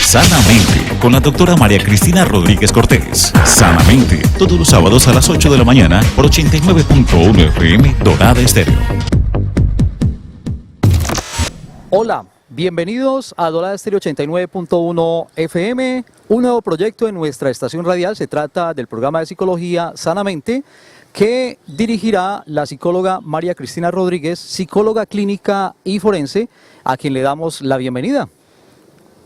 Sanamente, con la doctora María Cristina Rodríguez Cortés. Sanamente, todos los sábados a las 8 de la mañana por 89.1 FM Dorada Estéreo. Hola, bienvenidos a Dorada Estéreo 89.1 FM, un nuevo proyecto en nuestra estación radial. Se trata del programa de psicología Sanamente, que dirigirá la psicóloga María Cristina Rodríguez, psicóloga clínica y forense, a quien le damos la bienvenida.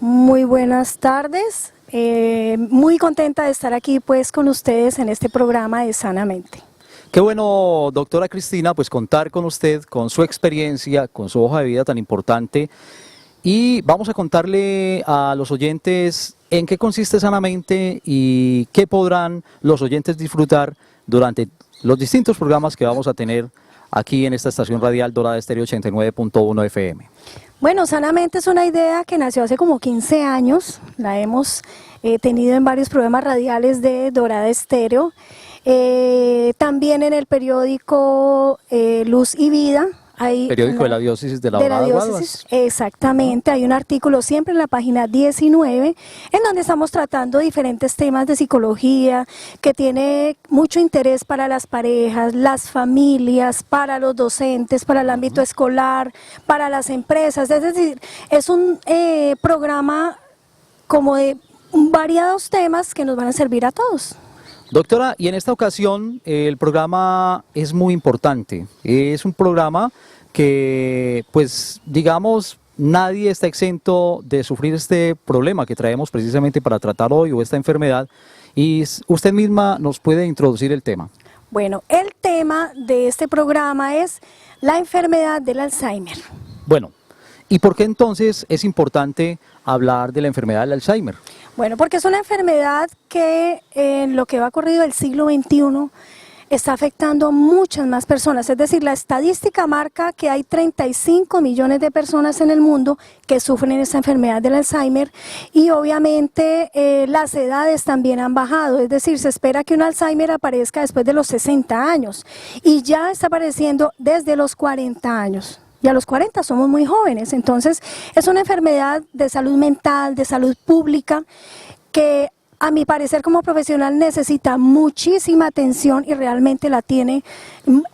Muy buenas tardes, muy contenta de estar aquí pues con ustedes en este programa de Sanamente. Qué bueno, doctora Cristina, pues contar con usted, con su experiencia, con su hoja de vida tan importante, y vamos a contarle a los oyentes en qué consiste Sanamente y qué podrán los oyentes disfrutar durante los distintos programas que vamos a tener aquí en esta estación radial Dorada Estéreo 89.1 FM. Bueno, Sanamente es una idea que nació hace como 15 años, la hemos tenido en varios programas radiales de Dorada Estéreo, también en el periódico Luz y Vida. Periódico de la Diócesis de la Dorada Guaduas. Exactamente, hay un artículo siempre en la página 19 en donde estamos tratando diferentes temas de psicología que tiene mucho interés para las parejas, las familias, para los docentes, para el ámbito escolar, para las empresas. Es decir, es un programa como de variados temas que nos van a servir a todos. Doctora, y en esta ocasión el programa es muy importante, es un programa que, pues, digamos, nadie está exento de sufrir este problema que traemos precisamente para tratar hoy, o esta enfermedad, y usted misma nos puede introducir el tema. Bueno, el tema de este programa es la enfermedad del Alzheimer. Bueno, ¿y por qué entonces es importante hablar de la enfermedad del Alzheimer? Bueno, porque es una enfermedad que en lo que va corrido del siglo XXI está afectando a muchas más personas. Es decir, la estadística marca que hay 35 millones de personas en el mundo que sufren esta enfermedad del Alzheimer, y obviamente las edades también han bajado. Es decir, se espera que un Alzheimer aparezca después de los 60 años y ya está apareciendo desde los 40 años. Y a los 40 somos muy jóvenes, entonces es una enfermedad de salud mental, de salud pública, que a mi parecer como profesional necesita muchísima atención y realmente la tiene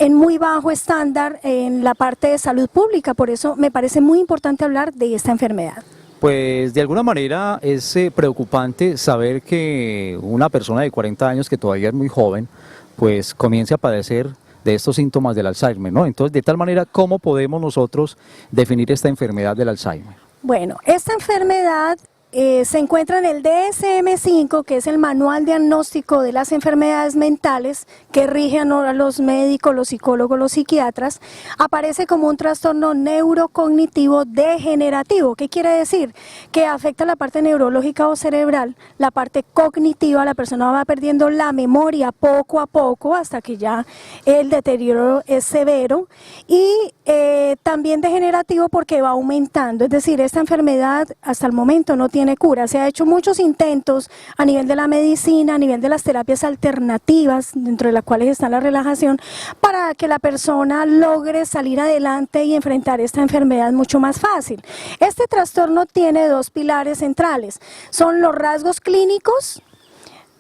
en muy bajo estándar en la parte de salud pública. Por eso me parece muy importante hablar de esta enfermedad. Pues de alguna manera es preocupante saber que una persona de 40 años, que todavía es muy joven, pues comience a padecer de estos síntomas del Alzheimer, ¿no? Entonces, de tal manera, ¿cómo podemos nosotros definir esta enfermedad del Alzheimer? Bueno, esta enfermedad se encuentra en el DSM-5, que es el Manual Diagnóstico de las Enfermedades Mentales, que rigen a los médicos, los psicólogos, los psiquiatras. Aparece como un trastorno neurocognitivo degenerativo. ¿Qué quiere decir? Que afecta la parte neurológica o cerebral, la parte cognitiva. La persona va perdiendo la memoria poco a poco hasta que ya el deterioro es severo, y también degenerativo porque va aumentando. Es decir, esta enfermedad hasta el momento no tiene cura. Se ha hecho muchos intentos a nivel de la medicina, a nivel de las terapias alternativas, dentro de las cuales está la relajación, para que la persona logre salir adelante y enfrentar esta enfermedad mucho más fácil. Este trastorno tiene dos pilares centrales, son los rasgos clínicos,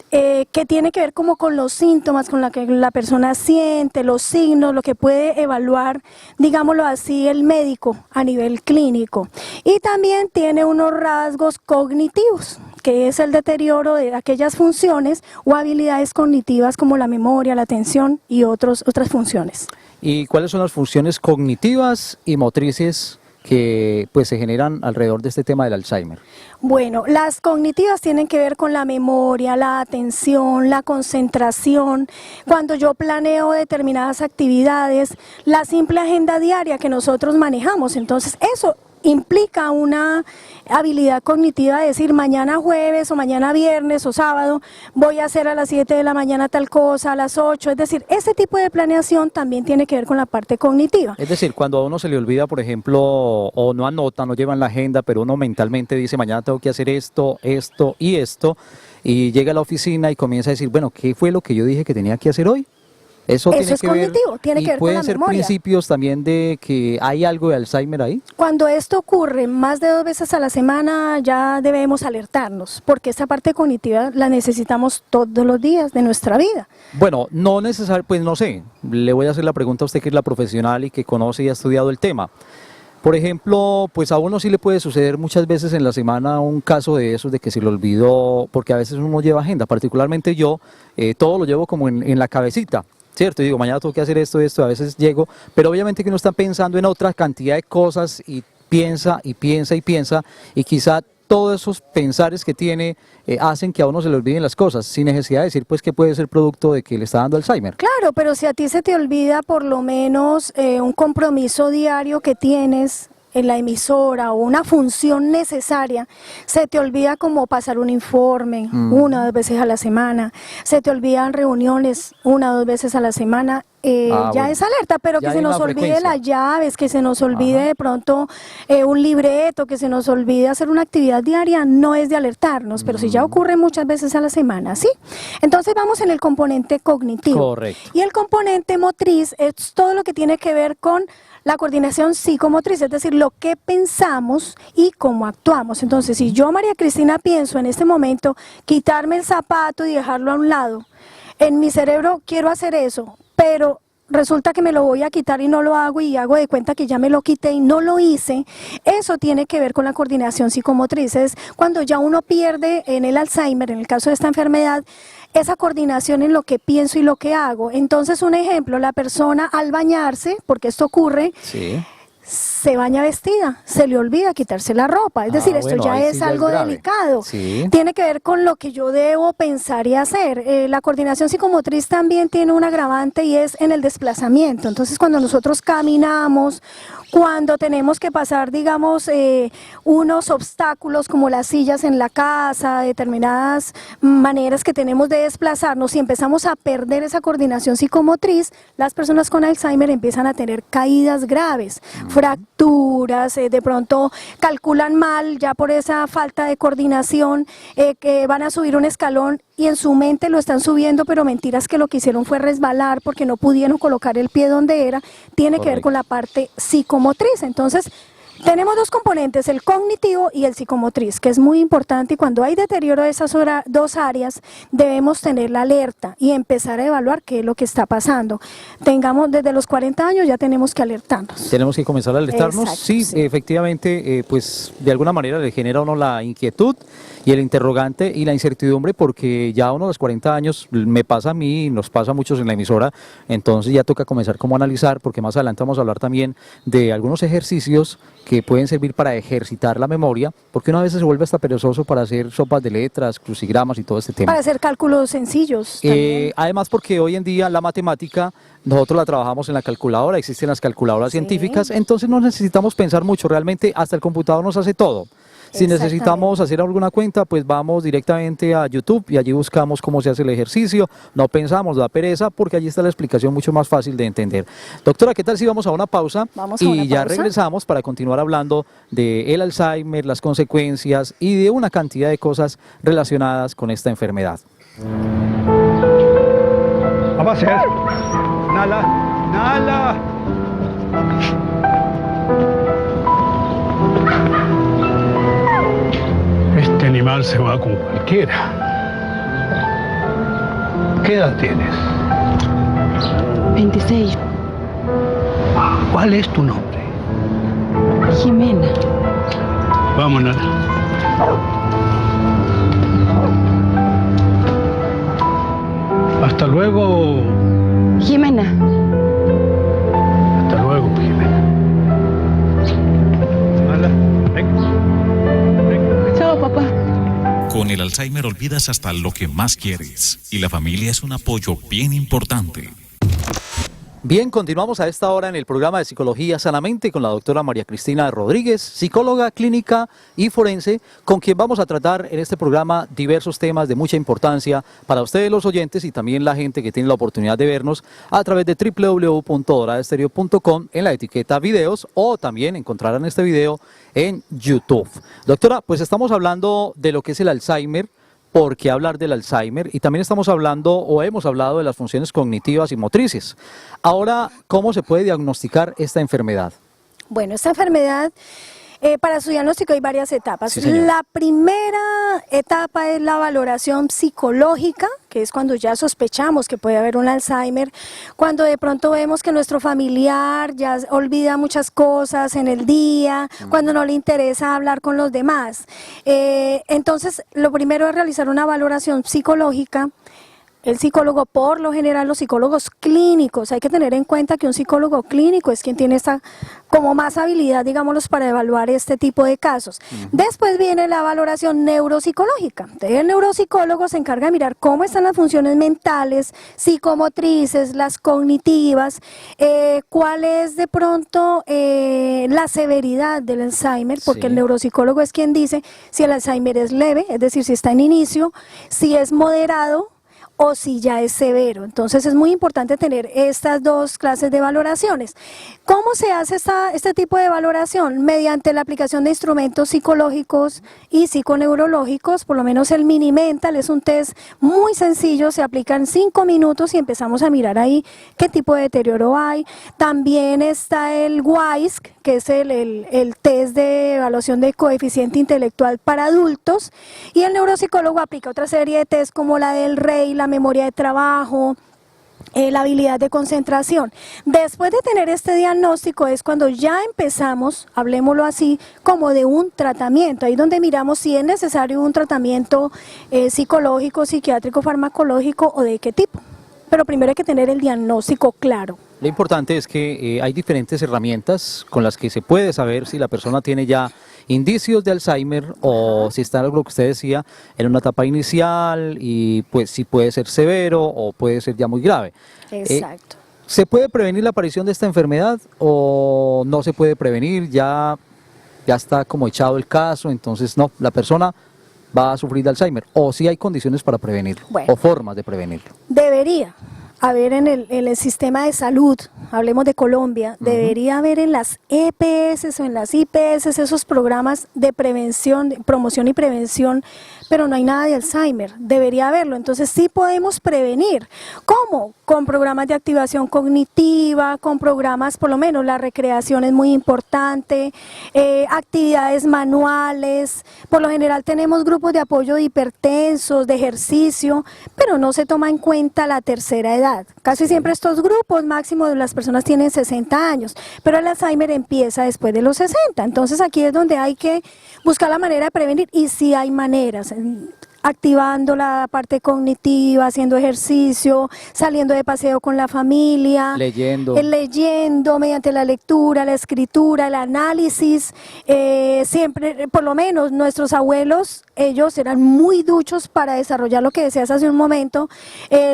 que tiene que ver como con los síntomas, con lo que la persona siente, los signos, lo que puede evaluar, digámoslo así, el médico a nivel clínico. Y también tiene unos rasgos cognitivos, que es el deterioro de aquellas funciones o habilidades cognitivas como la memoria, la atención y otras funciones. ¿Y cuáles son las funciones cognitivas y motrices que pues se generan alrededor de este tema del Alzheimer? Bueno, las cognitivas tienen que ver con la memoria, la atención, la concentración, cuando yo planeo determinadas actividades, la simple agenda diaria que nosotros manejamos. Entonces eso implica una habilidad cognitiva de decir mañana jueves o mañana viernes o sábado voy a hacer a las 7 de la mañana tal cosa, a las 8, es decir, ese tipo de planeación también tiene que ver con la parte cognitiva. Es decir, cuando a uno se le olvida, por ejemplo, o no anota, no lleva en la agenda, pero uno mentalmente dice mañana tengo que hacer esto, esto y esto, y llega a la oficina y comienza a decir, bueno, ¿qué fue lo que yo dije que tenía que hacer hoy? Eso tiene es que ver, cognitivo, tiene y que ver con pueden la ser memoria. principios también de que hay algo de Alzheimer ahí. Cuando esto ocurre más de 2 veces a la semana, ya debemos alertarnos, porque esta parte cognitiva la necesitamos todos los días de nuestra vida. Bueno, no necesario, pues no sé, le voy a hacer la pregunta a usted que es la profesional y que conoce y ha estudiado el tema. Por ejemplo, pues a uno sí le puede suceder muchas veces en la semana un caso de esos de que se le olvidó, porque a veces uno lleva agenda, particularmente yo, todo lo llevo como en la cabecita, ¿cierto? Y digo, mañana tengo que hacer esto, a veces llego, pero obviamente que uno está pensando en otra cantidad de cosas y piensa y piensa y piensa, y quizá todos esos pensares que tiene hacen que a uno se le olviden las cosas, sin necesidad de decir pues que puede ser producto de que le está dando Alzheimer. Claro, pero si a ti se te olvida por lo menos un compromiso diario que tienes en la emisora o una función necesaria, se te olvida como pasar un informe 1 o 2 veces a la semana, se te olvidan reuniones 1 o 2 veces a la semana, ya bueno. es alerta, pero Ya que se hay nos una olvide frecuencia. las llaves, que se nos olvide Ajá. de pronto un libreto, que se nos olvide hacer una actividad diaria, no es de alertarnos, pero si ya ocurre muchas veces a la semana, ¿sí? Entonces vamos en el componente cognitivo. Correcto. Y el componente motriz es todo lo que tiene que ver con la coordinación psicomotriz, es decir, lo que pensamos y cómo actuamos. Entonces, si yo, María Cristina, pienso en este momento quitarme el zapato y dejarlo a un lado, en mi cerebro quiero hacer eso, pero resulta que me lo voy a quitar y no lo hago y hago de cuenta que ya me lo quité y no lo hice, eso tiene que ver con la coordinación psicomotriz. Es cuando ya uno pierde en el Alzheimer, en el caso de esta enfermedad, esa coordinación en lo que pienso y lo que hago. Entonces, un ejemplo, la persona al bañarse, porque esto ocurre, Sí. se baña vestida, se le olvida quitarse la ropa, es decir, esto bueno, ya ahí es sí ya es algo grave. delicado, Sí. tiene que ver con lo que yo debo pensar y hacer. La coordinación psicomotriz también tiene un agravante y es en el desplazamiento. Entonces, cuando nosotros caminamos, cuando tenemos que pasar, digamos, unos obstáculos como las sillas en la casa, determinadas maneras que tenemos de desplazarnos, y empezamos a perder esa coordinación psicomotriz, las personas con Alzheimer empiezan a tener caídas graves, fracturas, de pronto calculan mal ya por esa falta de coordinación, que van a subir un escalón y en su mente lo están subiendo, pero mentiras que lo que hicieron fue resbalar porque no pudieron colocar el pie donde era. Tiene que ver con la parte psicomotriz. Entonces, tenemos 2 componentes, el cognitivo y el psicomotriz, que es muy importante, y cuando hay deterioro de esas 2 áreas, debemos tener la alerta y empezar a evaluar qué es lo que está pasando. Tengamos desde los 40 años, ya tenemos que alertarnos. Tenemos que comenzar a alertarnos. Exacto, Sí, sí. efectivamente, pues de alguna manera le genera a uno la inquietud y el interrogante y la incertidumbre, porque ya a uno a los 40 años, me pasa a mí, nos pasa a muchos en la emisora, entonces ya toca comenzar como a analizar, porque más adelante vamos a hablar también de algunos ejercicios que pueden servir para ejercitar la memoria, porque uno a veces se vuelve hasta perezoso para hacer sopas de letras, crucigramas y todo este tema. Para hacer cálculos sencillos. También. Además, porque hoy en día la matemática nosotros la trabajamos en la calculadora, existen las calculadoras Sí. científicas, entonces no necesitamos pensar mucho, realmente hasta el computador nos hace todo. Si necesitamos hacer alguna cuenta, pues vamos directamente a YouTube y allí buscamos cómo se hace el ejercicio, no pensamos, da pereza, porque allí está la explicación mucho más fácil de entender. Doctora, ¿qué tal si vamos a una pausa? Vamos a y una ya pausa. regresamos para continuar hablando de el Alzheimer, las consecuencias y de una cantidad de cosas relacionadas con esta enfermedad? Va a ser. Nala, Nala. Este animal se va con cualquiera. ¿Qué edad tienes? 26. ¿Cuál es tu nombre? Jimena. Vamos, Nala. Hasta luego. Jimena. Hasta luego, Jimena. Nala, venga. Venga. Chao, papá. Con el Alzheimer olvidas hasta lo que más quieres y la familia es un apoyo bien importante. Bien, continuamos a esta hora en el programa de Psicología Sanamente con la doctora María Cristina Rodríguez, psicóloga clínica y forense, con quien vamos a tratar en este programa diversos temas de mucha importancia para ustedes los oyentes y también la gente que tiene la oportunidad de vernos a través de www.doradestereo.com en la etiqueta videos, o también encontrarán este video en YouTube. Doctora, pues estamos hablando de lo que es el Alzheimer, ¿por qué hablar del Alzheimer? Y también estamos hablando o hemos hablado de las funciones cognitivas y motrices. Ahora, ¿cómo se puede diagnosticar esta enfermedad? Bueno, esta enfermedad, para su diagnóstico hay varias etapas. Sí, señor. La primera etapa es la valoración psicológica, que es cuando ya sospechamos que puede haber un Alzheimer, cuando de pronto vemos que nuestro familiar ya olvida muchas cosas en el día, cuando no le interesa hablar con los demás. Entonces, lo primero es realizar una valoración psicológica. El psicólogo, por lo general, los psicólogos clínicos, hay que tener en cuenta que un psicólogo clínico es quien tiene esta como más habilidad, digámoslos, para evaluar este tipo de casos. Después viene la valoración neuropsicológica. Entonces, el neuropsicólogo se encarga de mirar cómo están las funciones mentales, psicomotrices, las cognitivas, cuál es de pronto la severidad del Alzheimer, porque Sí. el neuropsicólogo es quien dice si el Alzheimer es leve, es decir, si está en inicio, si es moderado, o si ya es severo. Entonces es muy importante tener estas dos clases de valoraciones. ¿Cómo se hace este tipo de valoración? Mediante la aplicación de instrumentos psicológicos y psiconeurológicos, por lo menos el Mini-Mental es un test muy sencillo, se aplica en 5 minutos y empezamos a mirar ahí qué tipo de deterioro hay. También está el WISC, que es el test de evaluación de coeficiente intelectual para adultos, y el neuropsicólogo aplica otra serie de test como la del REI, la memoria de trabajo, la habilidad de concentración. Después de tener este diagnóstico es cuando ya empezamos, hablemoslo así, como de un tratamiento, ahí donde miramos si es necesario un tratamiento psicológico, psiquiátrico, farmacológico o de qué tipo. Pero primero hay que tener el diagnóstico claro. Lo importante es que hay diferentes herramientas con las que se puede saber si la persona tiene ya indicios de Alzheimer o si está algo que usted decía en una etapa inicial y pues si puede ser severo o puede ser ya muy grave. Exacto. ¿Se puede prevenir la aparición de esta enfermedad o no se puede prevenir? Ya está como echado el caso, entonces no, la persona va a sufrir de Alzheimer, o si hay condiciones para prevenirlo, Bueno. o formas de prevenirlo. Debería haber en el sistema de salud, hablemos de Colombia, debería haber en las EPS o en las IPS esos programas de prevención, de promoción y prevención, pero no hay nada de Alzheimer, debería haberlo. Entonces sí podemos prevenir. ¿Cómo? Con programas de activación cognitiva, con programas, por lo menos la recreación es muy importante, actividades manuales, por lo general tenemos grupos de apoyo de hipertensos, de ejercicio, pero no se toma en cuenta la tercera edad. Casi siempre estos grupos máximo de las personas tienen 60 años, pero el Alzheimer empieza después de los 60. Entonces aquí es donde hay que buscar la manera de prevenir, y sí hay maneras, activando la parte cognitiva, haciendo ejercicio, saliendo de paseo con la familia, leyendo mediante la lectura, la escritura, el análisis. Siempre, por lo menos nuestros abuelos, ellos eran muy duchos para desarrollar lo que decías hace un momento,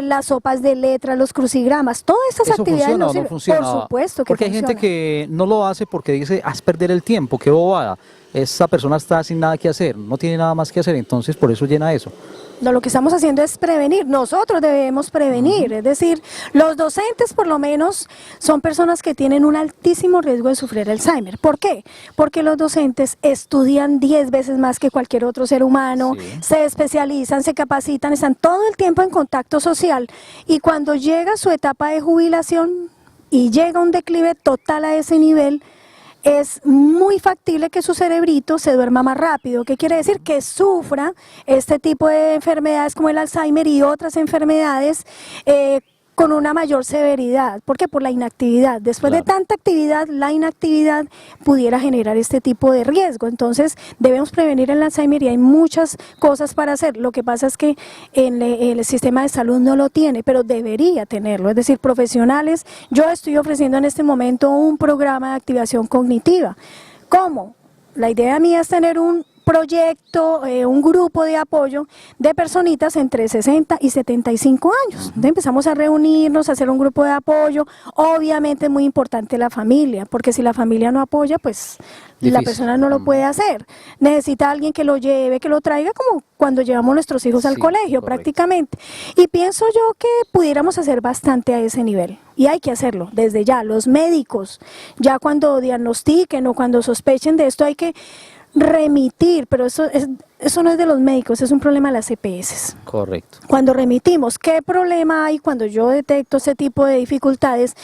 las sopas de letras, los crucigramas, todas estas ¿Eso actividades funciona o no sirven. funciona? Por supuesto que porque hay funciona. gente que no lo hace porque dice, haz perder el tiempo, qué bobada. Esa persona está sin nada que hacer, no tiene nada más que hacer, entonces por eso llena eso. No, lo que estamos haciendo es prevenir, nosotros debemos prevenir, es decir, los docentes por lo menos son personas que tienen un altísimo riesgo de sufrir Alzheimer. ¿Por qué? Porque los docentes estudian 10 veces más que cualquier otro ser humano, Sí. se especializan, se capacitan, están todo el tiempo en contacto social, y cuando llega su etapa de jubilación y llega un declive total a ese nivel, es muy factible que su cerebrito se duerma más rápido. ¿Qué quiere decir? Que sufra este tipo de enfermedades como el Alzheimer y otras enfermedades con una mayor severidad. ¿Por qué? Por la inactividad. Después de tanta actividad, la inactividad pudiera generar este tipo de riesgo. Entonces, debemos prevenir el Alzheimer y hay muchas cosas para hacer. Lo que pasa es que el sistema de salud no lo tiene, pero debería tenerlo. Es decir, profesionales. Yo estoy ofreciendo en este momento un programa de activación cognitiva. ¿Cómo? La idea mía es tener un proyecto, un grupo de apoyo de personitas entre 60 y 75 años. Entonces empezamos a reunirnos, a hacer un grupo de apoyo. Obviamente es muy importante la familia, porque si la familia no apoya, pues la Difícil. persona no lo puede hacer. Necesita alguien que lo lleve, que lo traiga, como cuando llevamos nuestros hijos al Sí, colegio, correcto. prácticamente. Y pienso yo que pudiéramos hacer bastante a ese nivel. Y hay que hacerlo desde ya. Los médicos, ya cuando diagnostiquen o cuando sospechen de esto, hay que remitir, pero eso no es de los médicos, es un problema de las EPS. Correcto. Cuando remitimos, ¿qué problema hay cuando yo detecto ese tipo de dificultades?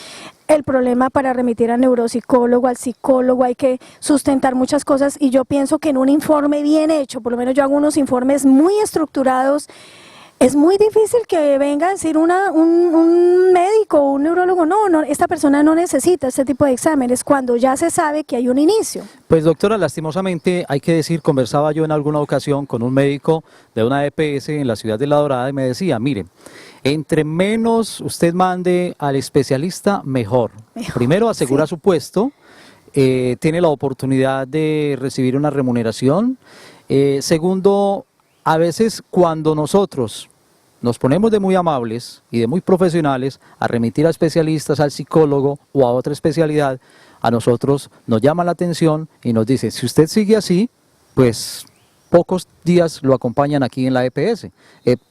El problema para remitir al neuropsicólogo, al psicólogo, hay que sustentar muchas cosas y yo pienso que en un informe bien hecho, por lo menos yo hago unos informes muy estructurados. Es muy difícil que venga a decir un médico o un neurólogo, no, esta persona no necesita este tipo de exámenes cuando ya se sabe que hay un inicio. Pues doctora, lastimosamente hay que decir, conversaba yo en alguna ocasión con un médico de una EPS en la ciudad de La Dorada y me decía, mire, entre menos usted mande al especialista, mejor. Primero asegura su puesto, tiene la oportunidad de recibir una remuneración. Segundo, a veces cuando nosotros nos ponemos de muy amables y de muy profesionales a remitir a especialistas, al psicólogo o a otra especialidad, a nosotros nos llama la atención y nos dice, si usted sigue así, pues pocos días lo acompañan aquí en la EPS,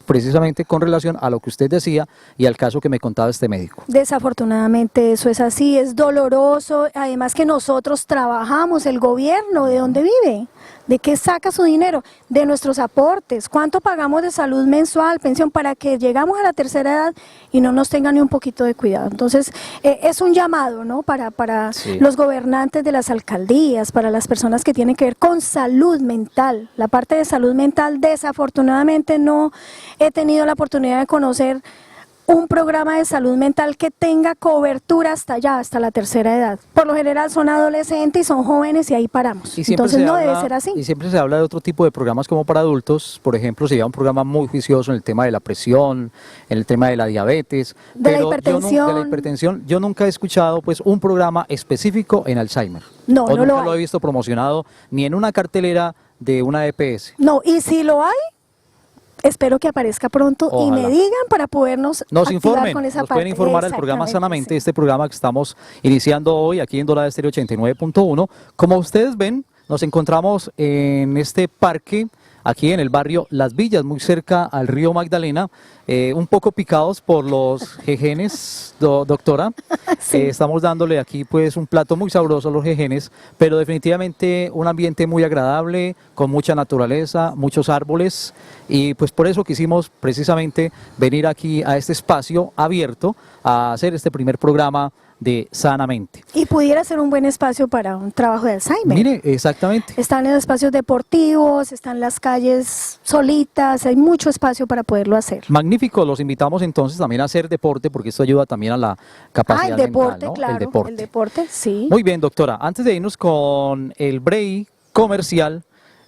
precisamente con relación a lo que usted decía y al caso que me contaba este médico. Desafortunadamente eso es así, es doloroso, además que nosotros trabajamos, el gobierno, ¿de dónde vive? ¿De qué saca su dinero? De nuestros aportes. ¿Cuánto pagamos de salud mensual, pensión, para que llegamos a la tercera edad y no nos tengan ni un poquito de cuidado? Entonces, es un llamado, ¿no? Para Sí. los gobernantes de las alcaldías, para las personas que tienen que ver con salud mental. La parte de salud mental, desafortunadamente, no he tenido la oportunidad de conocer un programa de salud mental que tenga cobertura hasta allá, hasta la tercera edad. Por lo general son adolescentes y son jóvenes y ahí paramos. Y siempre Entonces se no habla- debe ser así. Y siempre se habla de otro tipo de programas como para adultos. Por ejemplo, se lleva un programa muy juicioso en el tema de la presión, en el tema de la diabetes. De la pero hipertensión. de la hipertensión. Yo nunca he escuchado pues un programa específico en Alzheimer. No, o no nunca lo hay. he visto promocionado ni en una cartelera de una EPS. No, y si lo hay, espero que aparezca pronto y Ojalá. me digan para podernos Nos activar informen, con esa nos parte. pueden informar al programa Exactamente, Sanamente, sí. este programa que estamos iniciando hoy aquí en Dorada Estéreo 89.1. Como ustedes ven, nos encontramos en este parque, aquí en el barrio Las Villas, muy cerca al río Magdalena, un poco picados por los jejenes, doctora. Sí. Estamos dándole aquí pues un plato muy sabroso a los jejenes, pero definitivamente un ambiente muy agradable, con mucha naturaleza, muchos árboles, y pues por eso quisimos precisamente venir aquí a este espacio abierto a hacer este primer programa de Sanamente. Y pudiera ser un buen espacio para un trabajo de Alzheimer. Mire, exactamente. Están en espacios deportivos, están las calles solitas, hay mucho espacio para poderlo hacer. Magnífico, los invitamos entonces también a hacer deporte, porque esto ayuda también a la capacidad el deporte, mental, ¿no? claro. El deporte. Sí. Muy bien, doctora. Antes de irnos con el break comercial,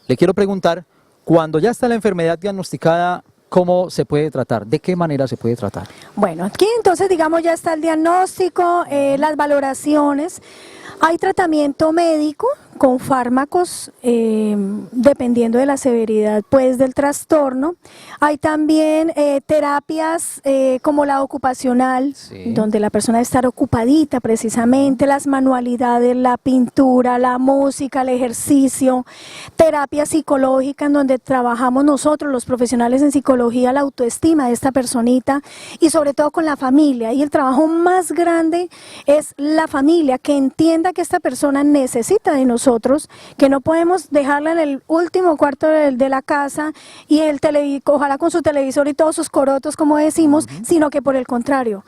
le quiero preguntar, cuando ya está la enfermedad diagnosticada, ¿cómo se puede tratar? ¿De qué manera se puede tratar? Bueno, aquí entonces digamos ya está el diagnóstico, las valoraciones. Hay tratamiento médico con fármacos dependiendo de la severidad pues del trastorno. Hay también terapias como la ocupacional, Sí. donde la persona debe estar ocupadita precisamente, las manualidades, la pintura, la música, el ejercicio, terapia psicológica en donde trabajamos nosotros los profesionales en psicología la autoestima de esta personita y sobre todo con la familia. Y el trabajo más grande es la familia, que entienda que esta persona necesita de nosotros, que no podemos dejarla en el último cuarto de la casa y ojalá con su televisor y todos sus corotos, como decimos, sino que por el contrario,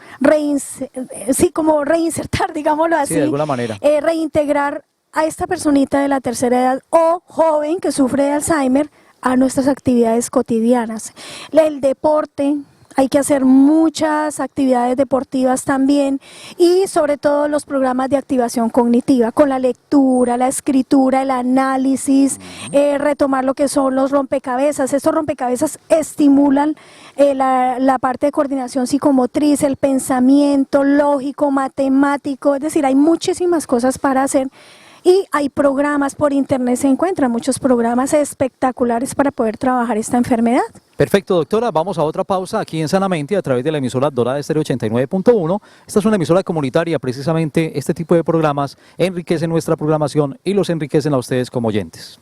como reinsertar, digámoslo así, Sí, de alguna manera. reintegrar a esta personita de la tercera edad o joven que sufre de Alzheimer a nuestras actividades cotidianas. El deporte, hay que hacer muchas actividades deportivas también y sobre todo los programas de activación cognitiva con la lectura, la escritura, el análisis, retomar lo que son los rompecabezas. Estos rompecabezas estimulan la parte de coordinación psicomotriz, el pensamiento lógico, matemático, es decir, hay muchísimas cosas para hacer. Y hay programas por internet, se encuentran muchos programas espectaculares para poder trabajar esta enfermedad. Perfecto, doctora. Vamos a otra pausa aquí en Sanamente a través de la emisora Dorada Estéreo 89.1. Esta es una emisora comunitaria. Precisamente este tipo de programas enriquecen nuestra programación y los enriquecen a ustedes como oyentes.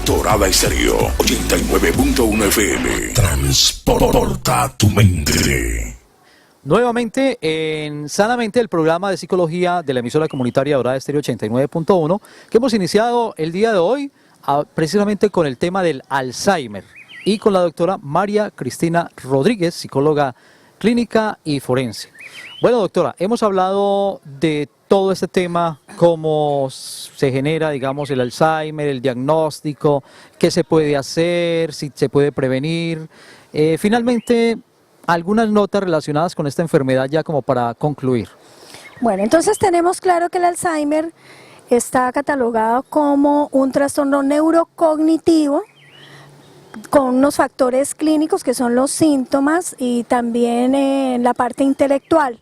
Dorada Estéreo 89.1 FM. Transporta tu mente. Nuevamente en Sanamente, el programa de psicología de la emisora comunitaria Dorada Estéreo 89.1, que hemos iniciado el día de hoy precisamente con el tema del Alzheimer y con la doctora María Cristina Rodríguez, psicóloga clínica y forense. Bueno, doctora, hemos hablado de todo este tema, cómo se genera, digamos, el Alzheimer, el diagnóstico, qué se puede hacer, si se puede prevenir. Finalmente, algunas notas relacionadas con esta enfermedad ya como para concluir. Bueno, entonces tenemos claro que el Alzheimer está catalogado como un trastorno neurocognitivo con unos factores clínicos que son los síntomas y también la parte intelectual.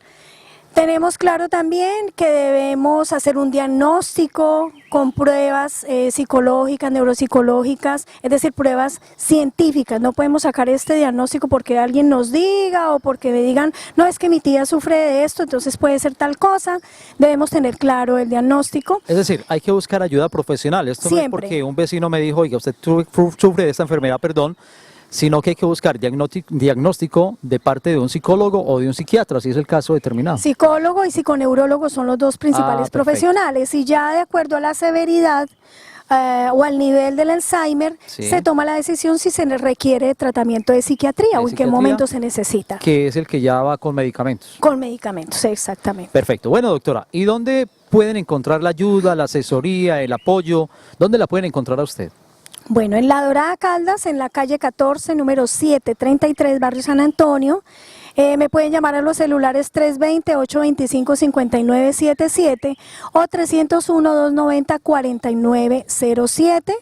Tenemos claro también que debemos hacer un diagnóstico con pruebas psicológicas, neuropsicológicas, es decir, pruebas científicas. No podemos sacar este diagnóstico porque alguien nos diga o porque me digan, no, es que mi tía sufre de esto, entonces puede ser tal cosa. Debemos tener claro el diagnóstico. Es decir, hay que buscar ayuda profesional. Esto Siempre. no es porque un vecino me dijo, oiga, usted sufre de esta enfermedad, perdón, sino que hay que buscar diagnóstico de parte de un psicólogo o de un psiquiatra, si es el caso determinado. Psicólogo y psiconeurólogo son los dos principales perfecto. profesionales y ya de acuerdo a la severidad o al nivel del Alzheimer Sí. se toma la decisión si se le requiere tratamiento de psiquiatría De o en qué psiquiatría, momento se necesita. Que es el que ya va con medicamentos. Con medicamentos, exactamente. Perfecto. Bueno, doctora, ¿y dónde pueden encontrar la ayuda, la asesoría, el apoyo? ¿Dónde la pueden encontrar a usted? Bueno, en La Dorada Caldas, en la calle 14, número 733, barrio San Antonio. Me pueden llamar a los celulares 320-825-5977 o 301-290-4907.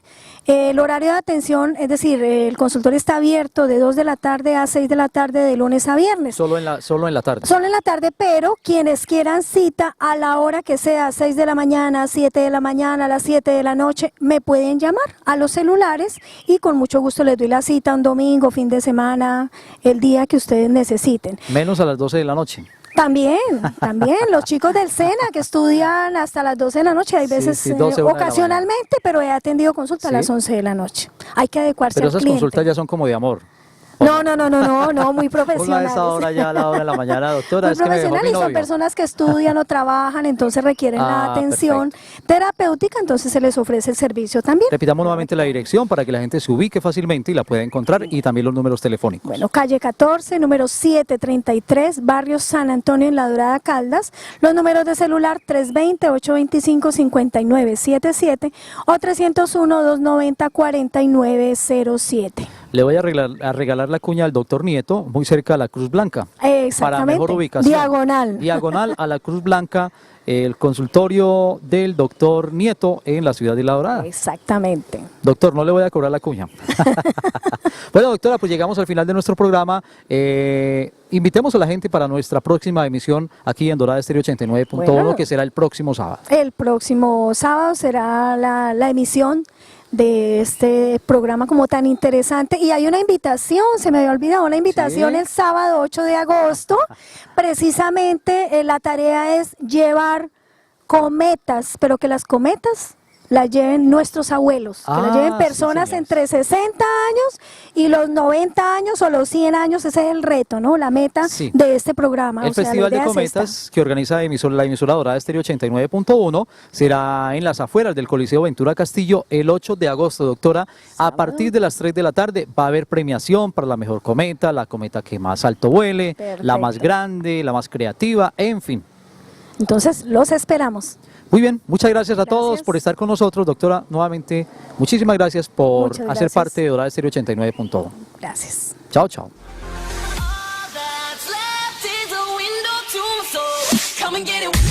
El horario de atención, es decir, el consultorio está abierto de 2 de la tarde a 6 de la tarde de lunes a viernes. Solo en la tarde. Solo en la tarde, pero quienes quieran cita a la hora que sea, 6 de la mañana, 7 de la mañana, a las 7 de la noche, me pueden llamar a los celulares y con mucho gusto les doy la cita un domingo, fin de semana, el día que ustedes necesiten. Menos a las 12 de la noche. También, los chicos del SENA que estudian hasta las 12 de la noche, hay Sí, veces sí, 12, 1 de la ocasionalmente, pero he atendido consulta a Sí. las 11 de la noche. Hay que adecuarse Pero al esas cliente. consultas ya son como de amor. No, muy Una profesionales. a esa hora ya a la hora de la mañana, doctora, Muy es que me dejó profesional mi y son novio. personas que estudian o trabajan, entonces requieren la Ah, atención terapéutica, entonces se les ofrece el servicio también. Repitamos nuevamente la dirección para que la gente se ubique fácilmente y la pueda encontrar y también los números telefónicos. Bueno, calle 14, número 733, barrio San Antonio en La Dorada Caldas. Los números de celular 320-825-5977 o 301-290-4907. Le voy a regalar la cuña al doctor Nieto, muy cerca a la Cruz Blanca. Exactamente. Para mejor ubicación. Diagonal. Diagonal a la Cruz Blanca, el consultorio del doctor Nieto en la ciudad de La Dorada. Exactamente. Doctor, no le voy a cobrar la cuña. Bueno, doctora, pues llegamos al final de nuestro programa. Invitemos a la gente para nuestra próxima emisión aquí en Dorada Estéreo 89.1, Bueno. que será el próximo sábado. El próximo sábado será la emisión de este programa como tan interesante y hay una invitación, se me había olvidado, una invitación Sí. el sábado 8 de agosto, precisamente la tarea es llevar cometas, pero que las cometas las lleven nuestros abuelos, que las lleven Sí, personas señor. entre 60 años y los 90 años o los 100 años, ese es el reto, ¿no? La meta Sí. de este programa. El o sea, la Festival de idea es esta. Cometas que organiza la emisora Dorada Estéreo 89.1 será en las afueras del Coliseo Ventura Castillo el 8 de agosto, doctora. A partir de las 3 de la tarde va a haber premiación para la mejor cometa, la cometa que más alto vuele, la más Perfecto. grande, la más creativa, en fin. Entonces, los esperamos. Muy bien, muchas gracias a todos Gracias. por estar con nosotros, doctora. Nuevamente, muchísimas gracias por Muchas hacer gracias. parte de Dorada Estéreo 89.1. Gracias. Chao, chao. All that's left is a window to my soul. Come and get it.